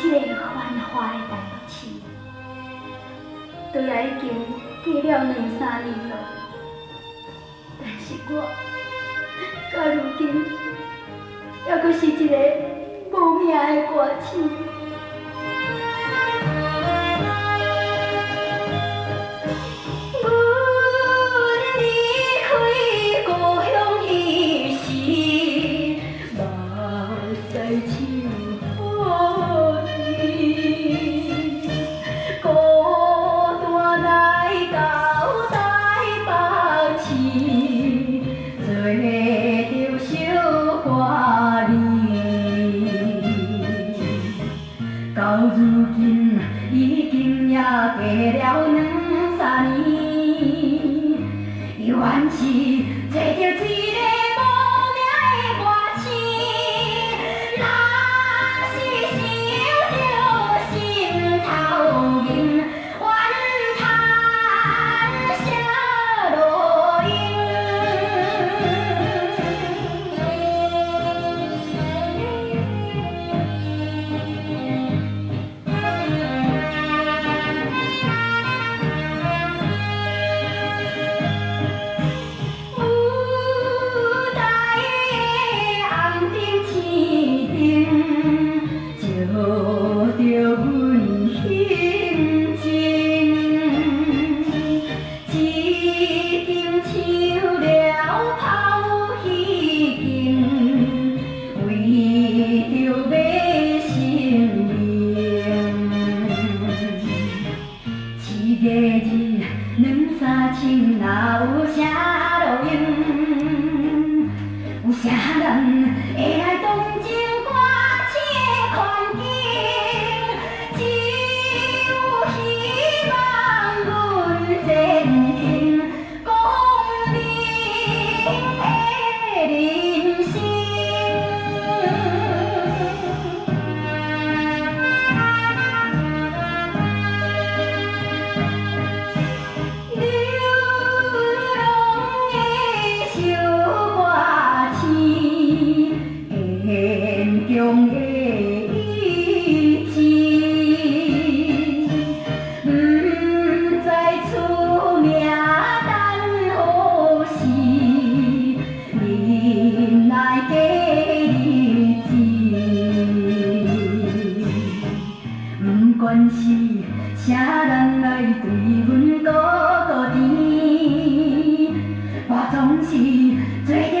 这个繁华的台北市，倒也已经过了2、3年了。但是我到如今，还阁是一个无名的歌星。到如今已经也过了2、3年，依然是找着一个无名的歌星。若是想着心头硬，怨叹写落2、3千，哪有啥路用？有啥人会来同情歌星的困境？只有希望阮前程光明的人生。中的意志，不知出名等何时，忍耐过日子，不管是啥人来对阮糊糊甜，我总是做着。